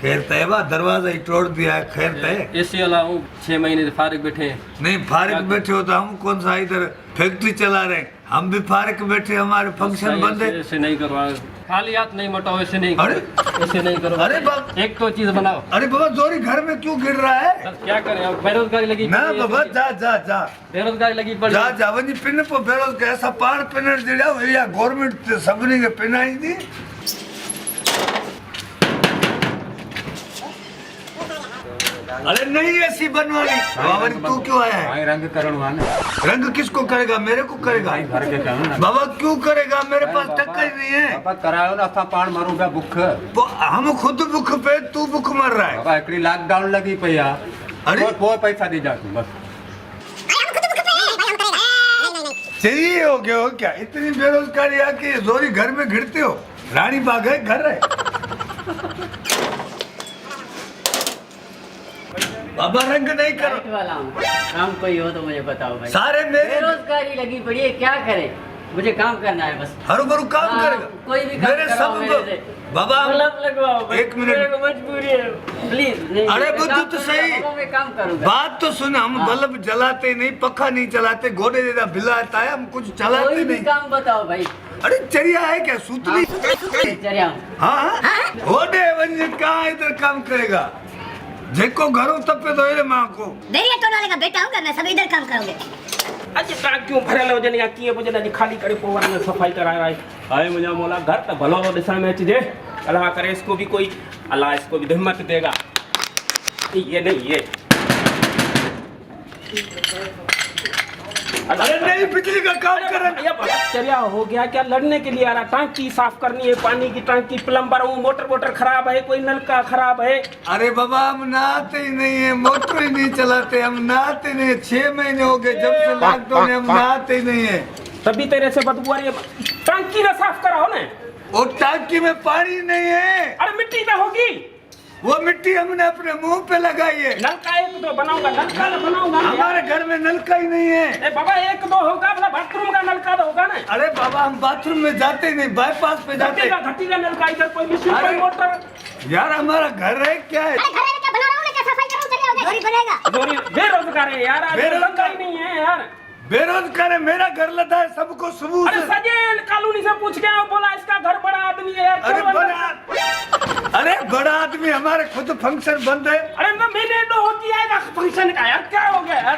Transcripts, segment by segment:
खैर तय बा, दरवाजा ही तोड़ दिया है। खैर तय एसी वाला हूँ, 6 महीने से फारिग बैठे हैं। नहीं, फारिग बैठे हो तो हम कौन सा इधर फैक्ट्री चला रहे हैं? हम भी फारिग बैठे, हमारे फंक्शन बंद है। ऐसे नहीं करवा, खाली हाथ नहीं मटाओ, ऐसे नहीं अरे ऐसे नहीं करो। अरे बाबा, एक तो चीज बनाओ। अरे बाबा जोरी घर में क्यों गिर रहा है? बस क्या करें, अब बेरोजगारी लगी ना पड़ी है, बाबा, जा जा जा बेरोजगारी लगी पड़ी जा है। जा वनी पिन पर बेरोजगार ऐसा पाड़ पिनर जड़ा या गवर्नमेंट सबनी के पिनाई दी। अरे नहीं ऐसी बनवानी बाबा, तू क्यों आया है? रंग करण रंग किसको करेगा? मेरे को करेगा। घर के कहूं ना बाबा क्यों करेगा? मेरे पास टक्कर ही नहीं है। बाबा करायो ना, असा पान मारूंगा बुख। वो हम खुद भूख पे, तू भूख मर रहा है। बाबा एकड़ी लॉकडाउन लगी पया। अरे वो पैसा दे जा तू बस। चाहिए हो गया हो क्या? इतनी बेरोजगारी आके जोरी घर में घिरते हो? रानी बाग है, घर है। बाबा रंग नहीं करो। लाइट वाला हूँ, काम कोई हो तो मुझे बताओ भाई। सारे मेरे बेरोजगारी लगी पड़ी है, क्या करे? मुझे काम करना है बस। हरू भरू काम हाँ, करेगा। कोई भी काम मेरे कराओ सब मेरे से। बाबा बल्ब लगवाओ भाई, एक मिनट। मेरे को मजबूरी है, प्लीज। नहीं, अरे मैं बुद्धू काम तो करूंगा, सही। बाबा, मैं काम करूंगा। बात तो सुन, हम हाँ। बल्ब जलाते नहीं, पखा नहीं चलाते, घोड़े जैसा बिल्ला आता है, हम कुछ चलाते कोई भी नहीं। काम बताओ भाई। अरे चरिया है क्या? सूतली? चलिए हम। हाँ घोड़े वंजित कहाँ इधर काम करेगा? जेको घरों तपे तो ये माँ को देरी तो नाले का बेटा होगा, मैं सब इधर काम करूंगे। अॼु तव्हां क्यों भरियल हुजनि या कीअं बि हुजनि, अॼु खाली करे पोइ वरी में सफ़ाई कराए आई। हाय मुंहिंजा मौला, घर त भलो थो ॾिसण में अचिजे। अल्लाह करे इसको भी कोई, अल्लाह इसको भी हिम्मत देगा। ये नहीं, ये अरे नहीं, बिजली का काम करे। ये चर्या हो गया क्या? लड़ने के लिए आ रहा? टांकी साफ करनी है, पानी की टांकी, प्लम्बर हूँ, मोटर खराब है, कोई नलका खराब है। अरे बाबा हम नहाते ही नहीं है, मोटर ही नहीं चलाते, हम नहाते नहीं है। 6 महीने हो गए जब से लॉकडाउन है, हम नहाते ही नहीं है। तभी तेरे से बदबू आ रही है। टांकी ना साफ कराओ ना। वो टांकी में पानी नहीं है। अरे मिट्टी में होगी वो मिट्टी हमने अपने मुंह पे लगाई है। नलका, एक दो बनाऊंगा, नलका ना बनाऊंगा। हमारे घर में नलका ही नहीं है। ए बाबा, एक दो होगा, मतलब बाथरूम का नलका तो होगा ना। अरे बाबा हम बाथरूम में जाते ही नहीं, बाईपास पे जाते हैं। घटी का नलका, इधर कोई मशीन, कोई मोटर। यार हमारा घर है क्या है? अरे घर में क्या बना रहा हूँ मैं, क्या सफाई करूँ? चलिए हो गया। बनेगा। जोरी बेरोजगार है यार, आज नलका ही नहीं है यार। बेरोजगार है, मेरा घर लदा है, सबको सबूत अरे है। सजे कॉलोनी से पूछ के आओ, बोला इसका घर बड़ा आदमी है यार। अरे बड़ा आदमी, हमारे खुद फंक्शन बंद है। अरे ना मैंने तो होती आएगा फंक्शन का यार, क्या हो गया यार?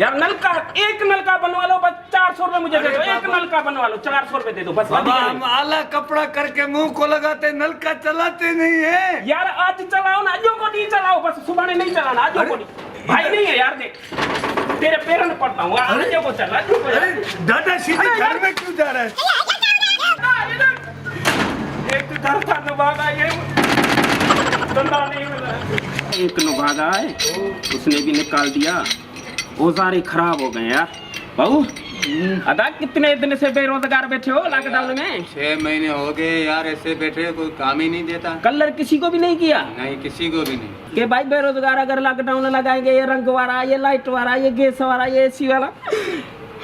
यार नलका, एक नलका बनवा लो बस, 400 रुपए मुझे दे दो। एक नलका बनवा लो, 400 रुपए दे दो बस। बाबा हम आला कपड़ा करके मुंह को लगाते, नलका चलाते नहीं है। यार आज चलाओ ना, आजो को नहीं चलाओ बस, सुबह नहीं चलाना, आजो को नहीं। भाई नहीं है यार, देख तेरे पैरों में पड़ता हूँ, आजो को चला। अरे दादा सीधे घर में क्यों जा रहा है? एक घर था नुभागा, ये धंधा नहीं मिला। एक नुभागा है, उसने भी निकाल दिया। औजार ही खराब हो गए यार। बहू अदा कितने दिन से बेरोजगार बैठे हो लॉकडाउन में? 6 महीने हो गए यार, ऐसे बैठे, कोई काम ही नहीं देता। कलर किसी को भी नहीं किया नहीं, किसी को भी नहीं। कि भाई बेरोजगार अगर लॉकडाउन लगाएंगे, ये रंग वाला, ये लाइट वाला, ये गैस वाला, ये एसी वाला,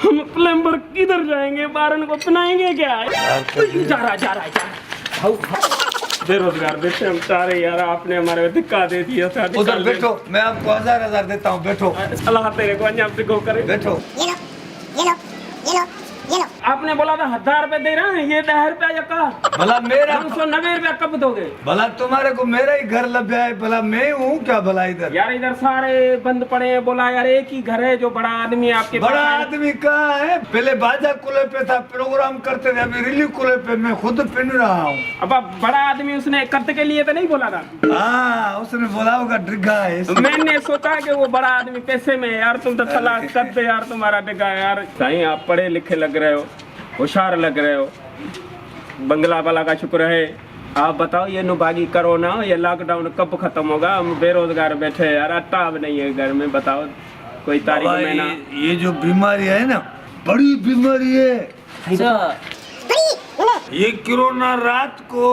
हम प्लम्बर किधर जाएंगे? बारन को पिनाएंगे क्या? जा रहा बेरोजगार बैठे हम सारे यार, आपने हमारे धक्का दे दिया था। उधर बैठो, मैं आपको 1000 देता हूँ, बैठो। अल्लाह तेरे को अंजाम से गो करे। बैठो। ये लो, ये लो, ये लो, ये लो। आपने बोला था 1000 रुपए दे रहे हैं, ये 10 रुपया या का भला मेरा 290 रुपया कब दोगे? भला तुम्हारे को मेरा ही घर लग गया है, भला मैं हूँ क्या भला इधर? यार इधर सारे बंद पड़े हैं। बोला यार एक ही घर है जो बड़ा आदमी है आपके बड़ा पास। आदमी कहाँ है? पहले बाजा कुले पे था, प्रोग्राम करते थे, अभी रिलीफ कुले पे मैं खुद पिन रहा हूँ। अब बड़ा आदमी उसने करते के लिए तो नहीं बोला था। हाँ उसने बोला होगा डिग्गा है इसलिए। मैंने सोचा कि वो बड़ा आदमी पैसे में है यार, तुम तो तलाश करते यार, तुम्हारा डिग्गा है यार। सही आप पढ़े लिखे लग रहे हो, होशियार लग रहे हो, बंगला वाला का शुक्र है। आप बताओ ये नुबागी कोरोना, ये लॉकडाउन कब खत्म होगा? हम बेरोजगार बैठे हैं यार, अट्टा अब नहीं है घर में। बताओ कोई तारीख बाबा, में ना। ये जो बीमारी है ना, बड़ी बीमारी है। अच्छा, ये कोरोना रात को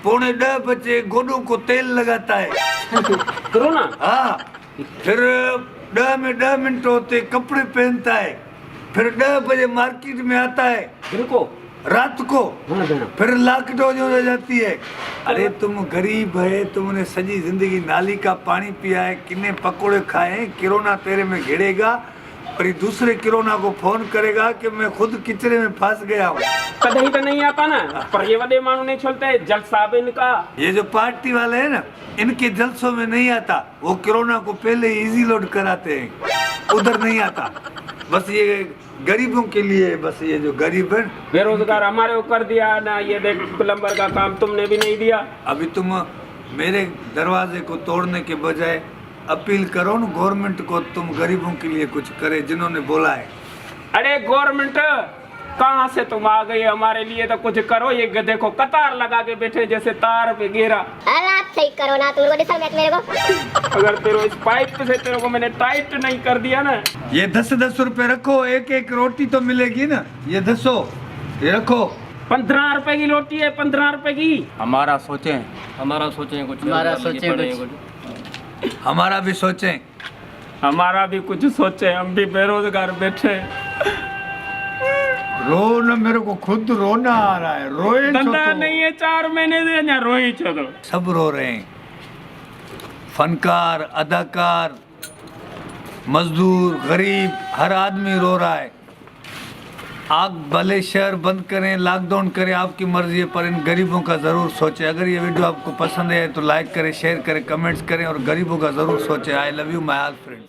9:45 बजे गोडों को तेल लगाता है। कोरोना? हाँ, फिर 10 मिनट होते कपड़े पहनता है, फिर 10 बजे मार्केट में आता है। इनको रात को हाँ भेण फिर लॉकडाउन हो जाती है। अरे तुम गरीब है, तुमने सजी जिंदगी नाली का पानी पिया है, किन्ने पकोड़े खाए हैं, कोरोना तेरे में घिरेगा और ये दूसरे कोरोना को फोन करेगा कि मैं खुद किचरे में फंस गया हूँ। कहीं तो नहीं आता ना, पर ये वाले मानू नहीं छोड़ते जलसा भी इनका। ये जो पार्टी वाले हैं ना, इनके जलसों में नहीं आता, वो कोरोना को पहले इजी लोड कराते हैं, उधर नहीं आता। बस ये गरीबों के लिए, बस ये जो गरीब है बेरोजगार हमारे ऊपर दिया ना, ये देख प्लम्बर का काम तुमने भी नहीं दिया। अभी तुम मेरे दरवाजे को तोड़ने के बजाय अपील करो ना गवर्नमेंट को, तुम गरीबों के लिए कुछ करे जिन्होंने बोला है। अरे गवर्नमेंट कहाँ से तुम आ गई, हमारे लिए तो कुछ करो। ये देखो कतार लगा के बैठे जैसे तार पे गिरा। हालात सही करो ना, तुमको डिसल मैच मेरे को। अगर तेरे इस पाइप से तेरे को मैंने टाइट नहीं कर दिया ना। ये 10-10 रुपए रखो, एक एक रोटी तो मिलेगी ना। ये 10 ये रखो। 15 रुपए की रोटी है, 15 रुपए की। हमारा सोचें, हमारा सोचें कुछ, हमारा लगी सोचें पड़ी है कुछ। हमारा भी सोचें। हमारा भी कुछ सोचे, हम भी बेरोजगार बैठे। रो न, मेरे को खुद रोना आ रहा है। रोए धंधा तो नहीं है 4 महीने से, यहाँ रोई छो तो। सब रो रहे हैं, फनकार, अदाकार, मजदूर, गरीब, हर आदमी रो रहा है। आप भले शहर बंद करें, लॉकडाउन करें, आपकी मर्जी है, पर इन गरीबों का ज़रूर सोचें। अगर ये वीडियो आपको पसंद है तो लाइक करें, शेयर करें, कमेंट्स करें और गरीबों का ज़रूर सोचें। I love you my all friends.